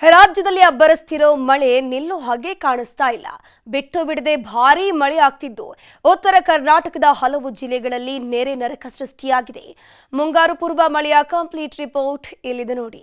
ರಾಜ್ಯದಲ್ಲಿ ಅಬ್ಬರಿಸ್ತಿರೋ ಮಳೆ ನಿಲ್ಲೋ ಹಾಗೆ ಕಾಣಿಸ್ತಾ ಇಲ್ಲ. ಬಿಟ್ಟು ಬಿಡದೆ ಭಾರೀ ಮಳೆ ಆಗ್ತಿದ್ದು ಉತ್ತರ ಕರ್ನಾಟಕದ ಹಲವು ಜಿಲ್ಲೆಗಳಲ್ಲಿ ನೆರೆ ನರಕ ಸೃಷ್ಟಿಯಾಗಿದೆ. ಮುಂಗಾರು ಪೂರ್ವ ಮಳೆಯ ಕಂಪ್ಲೀಟ್ ರಿಪೋರ್ಟ್ ಇಲ್ಲಿದೆ ನೋಡಿ.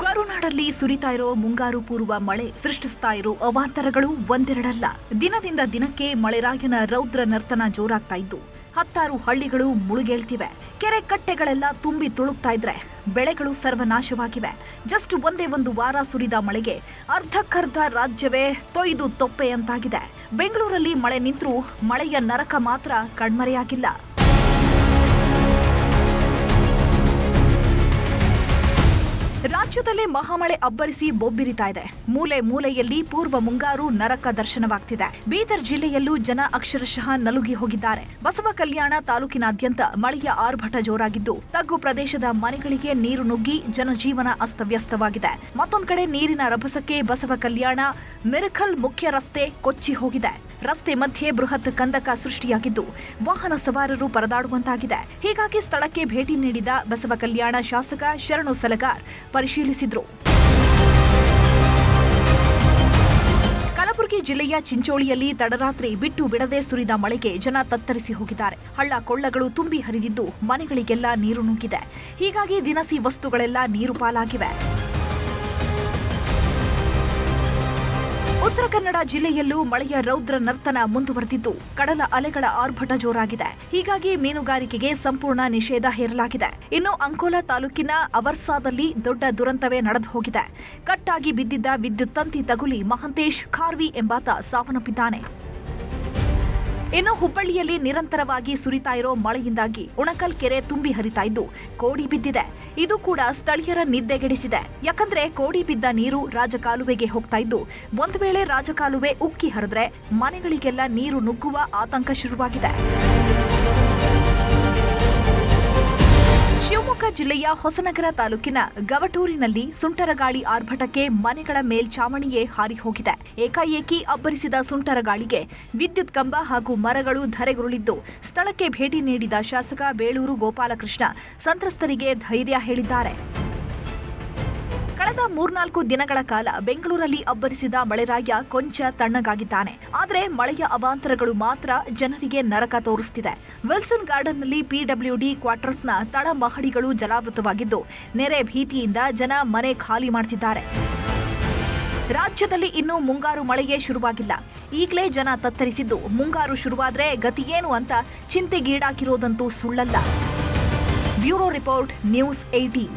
ಕರುನಾಡಲ್ಲಿ ಸುರಿತಾ ಇರೋ ಮುಂಗಾರು ಪೂರ್ವ ಮಳೆ ಸೃಷ್ಟಿಸ್ತಾ ಇರೋ ಅವಾಂತರಗಳು ಒಂದೆರಡಲ್ಲ. ದಿನದಿಂದ ದಿನಕ್ಕೆ ಮಳೆರಾಯನ ರೌದ್ರ ನರ್ತನ ಜೋರಾಗ್ತಾ ಇದ್ದು ಹತ್ತಾರು ಹಳ್ಳಿಗಳು ಮುಳುಗೇಳ್ತಿವೆ. ಕೆರೆ ಕಟ್ಟೆಗಳೆಲ್ಲ ತುಂಬಿ ತುಳುಕ್ತಾ ಇದ್ರೆ ಬೆಳೆಗಳು ಸರ್ವನಾಶವಾಗಿವೆ. ಜಸ್ಟ್ ಒಂದೇ ಒಂದು ವಾರ ಸುರಿದ ಮಳೆಗೆ ಅರ್ಧಕ್ಕರ್ಧ ರಾಜ್ಯವೇ ತೊಯ್ದು ತೊಪ್ಪೆಯಂತಾಗಿದೆ. ಬೆಂಗಳೂರಲ್ಲಿ ಮಳೆ ನಿಂತರೂ ಮಳೆಯ ನರಕ ಮಾತ್ರ ಕಣ್ಮರೆಯಾಗಿಲ್ಲ. ರಾಜ್ಯದಲ್ಲೇ ಮಹಾಮಳೆ ಅಬ್ಬರಿಸಿ ಬೊಬ್ಬಿರಿತಾ ಇದೆ. ಮೂಲೆ ಮೂಲೆಯಲ್ಲಿ ಪೂರ್ವ ಮುಂಗಾರು ನರಕ ದರ್ಶನವಾಗ್ತಿದೆ. ಬೀದರ್ ಜಿಲ್ಲೆಯಲ್ಲೂ ಜನ ಅಕ್ಷರಶಃ ನಲುಗಿ ಹೋಗಿದ್ದಾರೆ. ಬಸವ ಕಲ್ಯಾಣ ತಾಲೂಕಿನಾದ್ಯಂತ ಮಳೆಯ ಆರ್ಭಟ ಜೋರಾಗಿದ್ದು ತಗ್ಗು ಪ್ರದೇಶದ ಮನೆಗಳಿಗೆ ನೀರು ನುಗ್ಗಿ ಜನಜೀವನ ಅಸ್ತವ್ಯಸ್ತವಾಗಿದೆ. ಮತ್ತೊಂದು ಕಡೆ ನೀರಿನ ರಭಸಕ್ಕೆ ಬಸವ ಕಲ್ಯಾಣ ಮಿರಕಲ್ ಮುಖ್ಯ ರಸ್ತೆ ಕೊಚ್ಚಿ ಹೋಗಿದೆ. ರಸ್ತೆ ಮಧ್ಯೆ ಬೃಹತ್ ಕಂದಕ ಸೃಷ್ಟಿಯಾಗಿದ್ದು ವಾಹನ ಸವಾರರು ಪರದಾಡುವಂತಾಗಿದೆ. ಹೀಗಾಗಿ ಸ್ಥಳಕ್ಕೆ ಭೇಟಿ ನೀಡಿದ ಬಸವ ಕಲ್ಯಾಣ ಶಾಸಕ ಶರಣು ಸಲಗಾರ್ ಪರಿಶೀಲಿಸಿದ್ರು. ಕಲಬುರಗಿ ಜಿಲ್ಲೆಯ ಚಿಂಚೋಳಿಯಲ್ಲಿ ತಡರಾತ್ರಿ ಬಿಟ್ಟು ಬಿಡದೆ ಸುರಿದ ಮಳೆಗೆ ಜನ ತತ್ತರಿಸಿ ಹೋಗಿದ್ದಾರೆ. ಹಳ್ಳ ಕೊಳ್ಳಗಳು ತುಂಬಿ ಹರಿದಿದ್ದು ಮನೆಗಳಿಗೆಲ್ಲ ನೀರು ನುಗ್ಗಿದೆ. ಹೀಗಾಗಿ ದಿನಸಿ ವಸ್ತುಗಳೆಲ್ಲ ನೀರು ಪಾಲಾಗಿವೆ. ಉತ್ತರ ಕನ್ನಡ ಜಿಲ್ಲೆಯಲ್ಲೂ ಮಳೆಯ ರೌದ್ರ ನರ್ತನ ಮುಂದುವರೆದಿದ್ದು ಕಡಲ ಅಲೆಗಳ ಆರ್ಭಟ ಜೋರಾಗಿದೆ. ಹೀಗಾಗಿ ಮೀನುಗಾರಿಕೆಗೆ ಸಂಪೂರ್ಣ ನಿಷೇಧ ಹೇರಲಾಗಿದೆ. ಇನ್ನು ಅಂಕೋಲಾ ತಾಲೂಕಿನ ಅವರ್ಸಾದಲ್ಲಿ ದೊಡ್ಡ ದುರಂತವೇ ನಡೆದು ಹೋಗಿದೆ. ಕಟ್ಟಾಗಿ ಬಿದ್ದಿದ್ದ ವಿದ್ಯುತ್ ತಂತಿ ತಗುಲಿ ಮಹಂತೇಶ್ ಖಾರ್ವಿ ಎಂಬಾತ ಸಾವನ್ನಪ್ಪಿದ್ದಾನೆ. ಇನ್ನು ಹುಬ್ಬಳ್ಳಿಯಲ್ಲಿ ನಿರಂತರವಾಗಿ ಸುರಿತಾ ಇರೋ ಮಳೆಯಿಂದಾಗಿ ಉಣಕಲ್ ಕೆರೆ ತುಂಬಿ ಹರಿತಾ ಇದ್ದು ಕೋಡಿ ಬಿದ್ದಿದೆ. ಇದು ಕೂಡ ಸ್ಥಳೀಯರ ನಿದ್ದೆಗೆಡಿಸಿದೆ. ಯಾಕಂದ್ರೆ ಕೋಡಿ ಬಿದ್ದ ನೀರು ರಾಜಕಾಲುವೆಗೆ ಹೋಗ್ತಾ ಇದ್ದು ಒಂದು ವೇಳೆ ರಾಜಕಾಲುವೆ ಉಕ್ಕಿ ಹರಿದ್ರೆ ಮನೆಗಳಿಗೆಲ್ಲ ನೀರು ನುಗ್ಗುವ ಆತಂಕ ಶುರುವಾಗಿದೆ. ಶಿವಮೊಗ್ಗ ಜಿಲ್ಲೆಯ ಹೊಸನಗರ ತಾಲೂಕಿನ ಗವಟೂರಿನಲ್ಲಿ ಸುಂಟರಗಾಳಿ ಆರ್ಭಟಕ್ಕೆ ಮನೆಗಳ ಮೇಲ್ಛಾವಣಿಯೇ ಹಾರಿ ಹೋಗಿದೆ. ಏಕಾಏಕಿ ಅಬ್ಬರಿಸಿದ ಸುಂಟರಗಾಳಿಗೆ ವಿದ್ಯುತ್ ಕಂಬ ಹಾಗೂ ಮರಗಳು ಧರೆಗುರುಳಿದ್ದು ಸ್ಥಳಕ್ಕೆ ಭೇಟಿ ನೀಡಿದ ಶಾಸಕ ಬೇಳೂರು ಗೋಪಾಲಕೃಷ್ಣ ಸಂತ್ರಸ್ತರಿಗೆ ಧೈರ್ಯ ಹೇಳಿದ್ದಾರೆ. ಕಳೆದ 3-4 ದಿನಗಳ ಕಾಲ ಬೆಂಗಳೂರಲ್ಲಿ ಅಬ್ಬರಿಸಿದ ಮಳೆರಾಯ ಕೊಂಚ ತಣ್ಣಗಾಗಿದ್ದಾನೆ. ಆದರೆ ಮಳೆಯ ಅವಾಂತರಗಳು ಮಾತ್ರ ಜನರಿಗೆ ನರಕ ತೋರಿಸುತ್ತಿದೆ. ವಿಲ್ಸನ್ ಗಾರ್ಡನ್ನಲ್ಲಿ ಪಿಡಬ್ಲ್ಯೂಡಿ ಕ್ವಾರ್ಟರ್ಸ್ನ ತಳ ಮಹಡಿಗಳು ಜಲಾವೃತವಾಗಿದ್ದು ನೆರೆ ಭೀತಿಯಿಂದ ಜನ ಮನೆ ಖಾಲಿ ಮಾಡ್ತಿದ್ದಾರೆ. ರಾಜ್ಯದಲ್ಲಿ ಇನ್ನೂ ಮುಂಗಾರು ಮಳೆಯೇ ಶುರುವಾಗಿಲ್ಲ. ಈಗಲೇ ಜನ ತತ್ತರಿಸಿದ್ದು ಮುಂಗಾರು ಶುರುವಾದ್ರೆ ಗತಿಯೇನು ಅಂತ ಚಿಂತೆಗೀಡಾಗಿರೋದಂತೂ ಸುಳ್ಳಲ್ಲ. Bureau report, news 18.